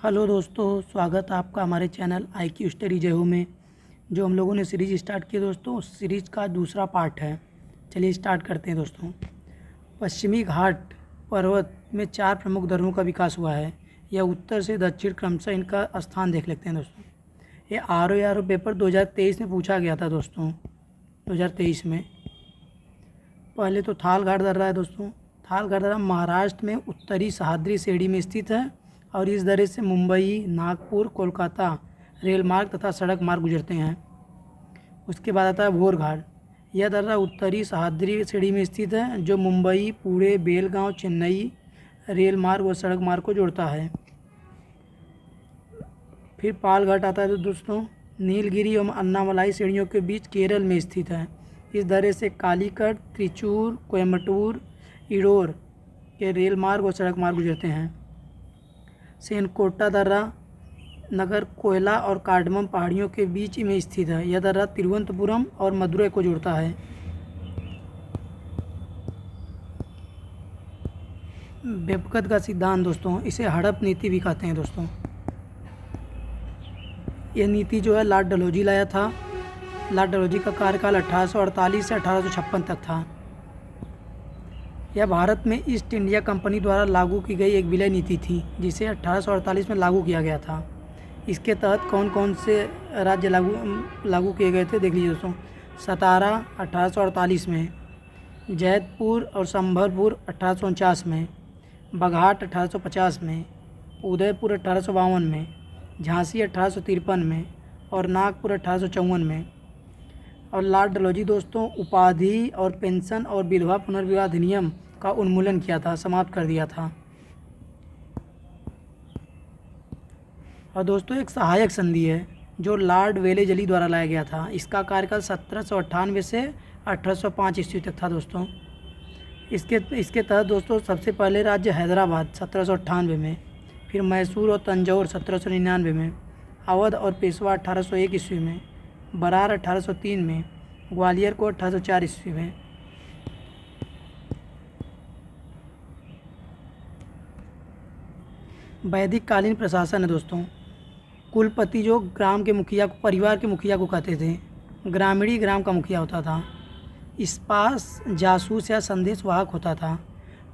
Hello दोस्तों, स्वागत है आपका हमारे चैनल IQ स्टडी जेहू में। जो हम लोगों ने सीरीज स्टार्ट की दोस्तों, उस सीरीज का दूसरा पार्ट है। चलिए स्टार्ट करते हैं दोस्तों। पश्चिमी घाट पर्वत में 4 प्रमुख धर्मों का विकास हुआ है। यह उत्तर से दक्षिण क्रमशः इनका स्थान देख लेते हैं दोस्तों। ये RO पेपर 2023 में पूछा गया था दोस्तों। 2023 में पहले तो थाल घाट दर्रा है दोस्तों। थाल घाट दर्रा महाराष्ट्र में उत्तरी सह्याद्री श्रेणी में स्थित है और इस दर्रे से मुंबई, नागपुर, कोलकाता रेल मार्ग तथा सड़क मार्ग गुजरते हैं। उसके बाद आता है भोर घाट। यह दर्रा उत्तरी सह्याद्री श्रेणी में स्थित है जो मुंबई, पुणे, बेलगांव, चेन्नई रेल मार्ग व सड़क मार्ग को जोड़ता है। फिर पाल घाट आता है तो दोस्तों नीलगिरी एवं अन्नामलाई श्रेणियों के बीच केरल में स्थित है। इस दर्रे से कालीकट, त्रिचूर, कोयम्बटूर, इडोर के रेल मार्ग और सड़क मार्ग गुजरते हैं। सेनकोटा दर्रा नगर कोयला और कार्डमम पहाड़ियों के बीच में स्थित है। यह दर्रा तिरुवनंतपुरम और मदुरै को जोड़ता है। बेबकत का सिद्धांत दोस्तों, इसे हड़प नीति भी कहते हैं दोस्तों। यह नीति जो है लॉर्ड डलहौजी लाया था। लॉर्ड डलहौजी का कार्यकाल 1848 से 1856 तक था। यह भारत में ईस्ट इंडिया कंपनी द्वारा लागू की गई एक विलय नीति थी जिसे 1848 में लागू किया गया था। इसके तहत कौन कौन से राज्य लागू किए गए थे देख लीजिए दोस्तों। सतारा 1848 में, जैतपुर और संभलपुर 1849 में, बघाट 1850 में, उदयपुर 1852 में, झांसी 1853 में और नागपुर 1854 में। और लॉर्ड डलहौजी दोस्तों उपाधि और पेंशन और विधवा पुनर्विवाह अधिनियम का उन्मूलन किया था, समाप्त कर दिया था। और दोस्तों एक सहायक संधि है जो लॉर्ड वेलेजली द्वारा लाया गया था। इसका कार्यकाल 1798 से 1805 ईस्वी तक था दोस्तों। इसके तहत दोस्तों सबसे पहले राज्य हैदराबाद 1798 में, फिर मैसूर और तंजौर 1799 में, अवध और पेशवा 1801 ईस्वी में, बरार 1803 में, ग्वालियर को 1804 ईस्वी में। वैदिक कालीन प्रशासन है दोस्तों। कुलपति जो ग्राम के मुखिया को, परिवार के मुखिया को कहते थे। ग्रामीणी ग्राम का मुखिया होता था। स्पास जासूस या संदेशवाहक होता था।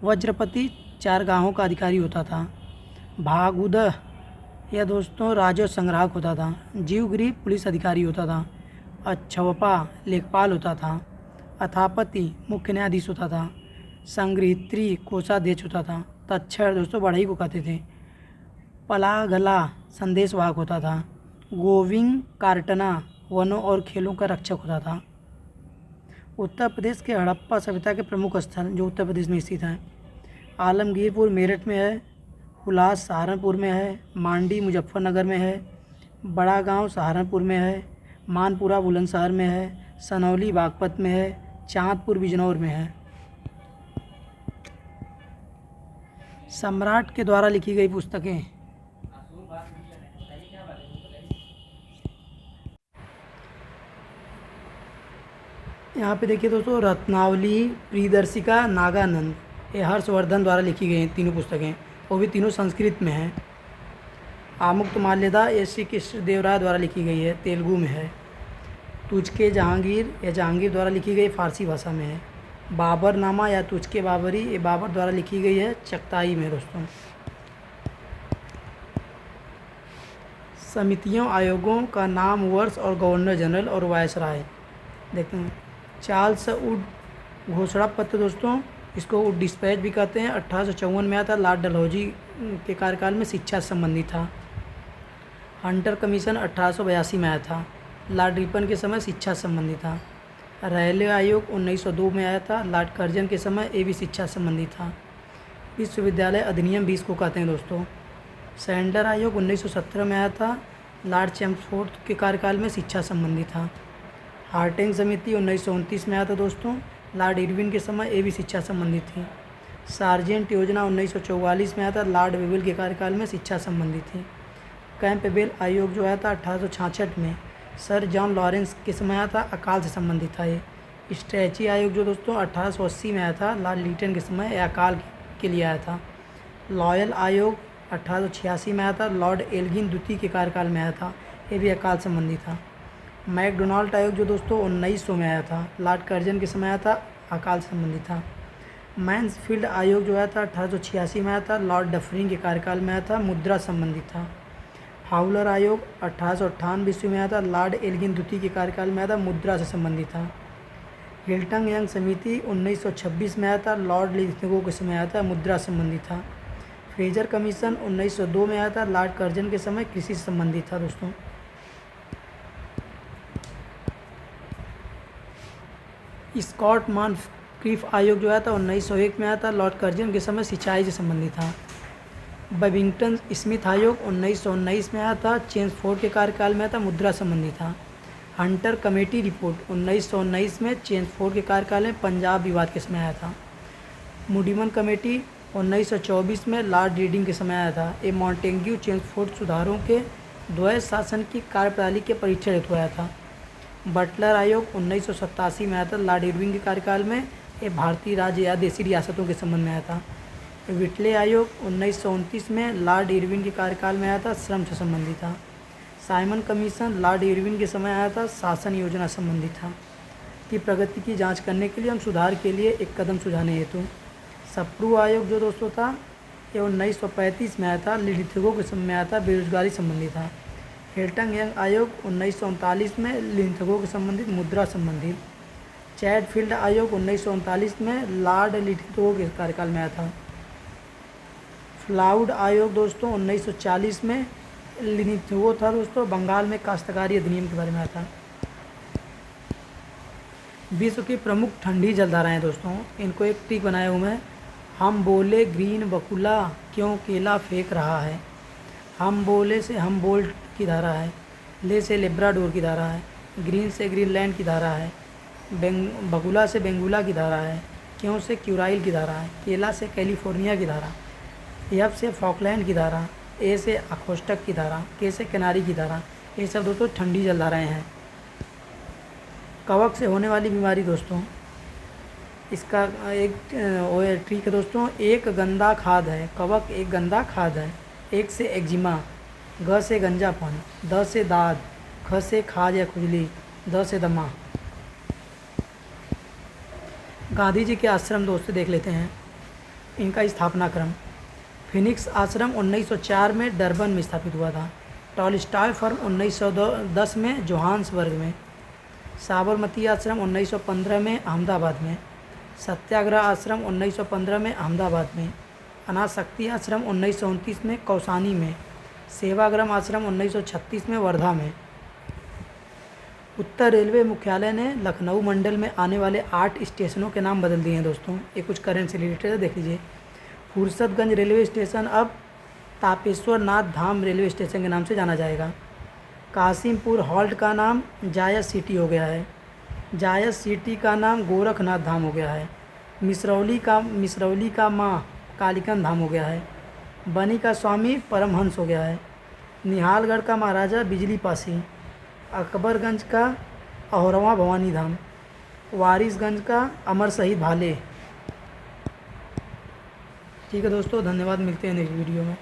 वज्रपति चारगाहों का अधिकारी होता था। भागुदह यह दोस्तों राजस्व संग्राहक होता था। जीवगिरी पुलिस अधिकारी होता था। अच्छवपा लेखपाल होता था। अथापति मुख्य न्यायाधीश होता था। संग्रहित्री कोषाध्यक्ष होता था। तक्षण दोस्तों बढ़ई को कहते थे। पलागला संदेशवाहक होता था। गोविंद कार्टना वनों और खेलों का रक्षक होता था। उत्तर प्रदेश के हड़प्पा सभ्यता के प्रमुख स्थल जो उत्तर प्रदेश में स्थित हैं, आलमगीरपुर मेरठ में है, हुलास सहारनपुर में है, मांडी मुजफ्फरनगर में है, बड़ा गांव सहारनपुर में है, मानपुरा बुलंदशहर में है, सनौली बागपत में है, चांदपुर बिजनौर में है। सम्राट के द्वारा लिखी गई पुस्तकें। यहाँ पे देखिए दोस्तों रत्नावली, प्रियदर्शिका, नागानंद, ये हर्षवर्धन द्वारा लिखी गई हैं तीनों पुस्तकें। वो भी तीनों संस्कृत में हैं। आमुक्तमाल्यदा ये श्री कृष्णदेवराय द्वारा लिखी गई है, तेलुगु में है। तुझके जहांगीर या जहांगीर द्वारा लिखी गई फारसी भाषा में है। बाबरनामा या तुझके बाबरी ये बाबर द्वारा लिखी गई है, चगताई में दोस्तों। समितियों आयोगों का नाम वर्ष और गवर्नर जनरल और वायसराय देखते हैं। चार्ल्स वुड घोषणा पत्र दोस्तों, इसको वुड डिस्पैच भी कहते हैं, 1854 में आया था। लॉर्ड डलहौजी के कार्यकाल में शिक्षा संबंधी था। हंटर कमीशन 1882 में आया था। लॉर्ड रिपन के समय शिक्षा संबंधी था। रेलवे आयोग 1902 में आया था। लॉर्ड कर्जन के समय ये भी शिक्षा संबंधी था। विश्वविद्यालय अधिनियम 20 को कहते हैं दोस्तों। सैंडलर आयोग 1917 में आया था। लॉर्ड चैम्सफोर्ड के कार्यकाल में शिक्षा संबंधी था। हार्टिंग समिति 1929 में आया था दोस्तों। लॉर्ड इरविन के समय ये भी शिक्षा संबंधी थी। सार्जेंट योजना 1944 में आया था। लॉर्ड वेवेल के कार्यकाल में शिक्षा संबंधी थी। कैंपबेल आयोग जो आया था 1866 में, सर जॉन लॉरेंस के समय आया था, अकाल से संबंधित था ये। स्ट्रैची आयोग जो दोस्तों 1880 में आया था, लॉर्ड लीटन के समय, अकाल के लिए आया था। लॉयल आयोग 1886 में आया था। लॉर्ड एल्गिन द्वितीय के कार्यकाल में आया था, ये भी अकाल संबंधी था। मैकडोनाल्ड आयोग जो दोस्तों 1900 में आया था, लॉर्ड कर्जन के समय आया था, अकाल संबंधी था। मैन्सफील्ड आयोग जो आया था 1886 में आया था, लॉर्ड डफरिन के कार्यकाल में आया था, मुद्रा संबंधी था। फाउलर आयोग 1898 में आया था, लॉर्ड एल्गिन द्वितीय के कार्यकाल में आया था, मुद्रा से संबंधित था। हिल्टन यंग समिति 1926 में आया था, लॉर्ड लिथगो के समय आया था, मुद्रा संबंधी था। फ्रेजर कमीशन 1902 में आया था, लॉर्ड कर्जन के समय, कृषि से संबंधित था दोस्तों। स्कॉट मॉनक्रीफ आयोग जो आया था 1901 में आया था, लॉर्ड कर्जन के समय, सिंचाई से संबंधित था। बैबिंगटन स्मिथ आयोग 1919 में आया था, चेम्सफोर्ड के कार्यकाल में आया था, मुद्रा संबंधी था। हंटर कमेटी रिपोर्ट 1919 में चेम्सफोर्ड के कार्यकाल में, पंजाब विवाद के समय आया था। मूडीमन कमेटी 1924 में लॉर्ड रीडिंग के समय आया था। ये मॉन्टेग्यू चेम्सफोर्ड सुधारों के द्वैध शासन की कार्यप्रणाली के परीक्षण हेतु आया था। बटलर आयोग 1987 में आया था, लॉर्ड इरविन के कार्यकाल में, ये भारतीय राज्य या देशी रियासतों के संबंध में आया था। विटले आयोग 1929 में लॉर्ड इरविन के कार्यकाल में आया था, श्रम से संबंधित था। साइमन कमीशन लॉर्ड इरविन के समय आया था, शासन योजना संबंधित था। कि प्रगति की जांच करने के लिए हम सुधार के लिए एक कदम सुझाने हेतु। सप्रू आयोग जो दोस्तों था ये 1935 में आया था, लिथगो के समय में आया था, बेरोजगारी संबंधी था। हिल्टन यंग आयोग 1939 में, लिथगो के संबंधित, मुद्रा संबंधित। चैडफील्ड आयोग 1939 में, लॉर्ड लिथगो के कार्यकाल में आया था। फ्लाउड आयोग दोस्तों 1940 में, लिथगो था दोस्तों, बंगाल में काश्तकारी अधिनियम के बारे में आया था। विश्व की प्रमुख ठंडी जलधाराएं दोस्तों, इनको एक ट्रिक बनाया हूँ मैं। हम बोले ग्रीन बकुला क्यों केला फेंक रहा है। हम बोले से हम बोल्ट की धारा है। ले से लेब्राडोर की धारा है। ग्रीन से ग्रीनलैंड की धारा है। बकुला से बेंगुला की धारा है। क्यों से क्यूराइल की धारा है। केला से कैलिफोर्निया की धारा। एफ से फॉकलैंड की धारा। ए से अखोस्टक की धारा। के से किनारी की धारा। ये सब दोस्तों ठंडी जलधाराएँ हैं। कवक से होने वाली बीमारी दोस्तों, इसका एक ट्रिक है दोस्तों। एक गंदा खाद है, कवक एक गंदा खाद है। एक से एक्जिमा, ग से गंजापन, द से दाद, ख से खाज या खुजली, द से दमा। गांधी जी के आश्रम दोस्तों देख लेते हैं, इनका स्थापना क्रम। फिनिक्स आश्रम 1904 में डरबन में स्थापित हुआ था। टॉलस्टॉय फर्म 1910 में जोहान्सबर्ग में। साबरमती आश्रम 1915 में अहमदाबाद में। सत्याग्रह आश्रम 1915 में अहमदाबाद में। अनाशक्ति आश्रम 1929 में कौसानी में। सेवाग्राम आश्रम 1936 में वर्धा में। उत्तर रेलवे मुख्यालय ने लखनऊ मंडल में आने वाले 8 स्टेशनों के नाम बदल दिए हैं दोस्तों। ये कुछ करंट से रिलेटेड है, देख लीजिए। फुर्सतगंज रेलवे स्टेशन अब तापेश्वर नाथ धाम रेलवे स्टेशन के नाम से जाना जाएगा। कासिमपुर हॉल्ट का नाम जायस सिटी हो गया है। जायस सिटी का नाम गोरखनाथ धाम हो गया है। मिसरौली का माँ कालिकन धाम हो गया है। बनी का स्वामी परमहंस हो गया है। निहालगढ़ का महाराजा बिजली पासी। अकबरगंज का अहोरवा भवानी धाम। वारिसगंज का अमर शहीद भाले। ठीक है दोस्तों, धन्यवाद, मिलते हैं नेक्स्ट वीडियो में।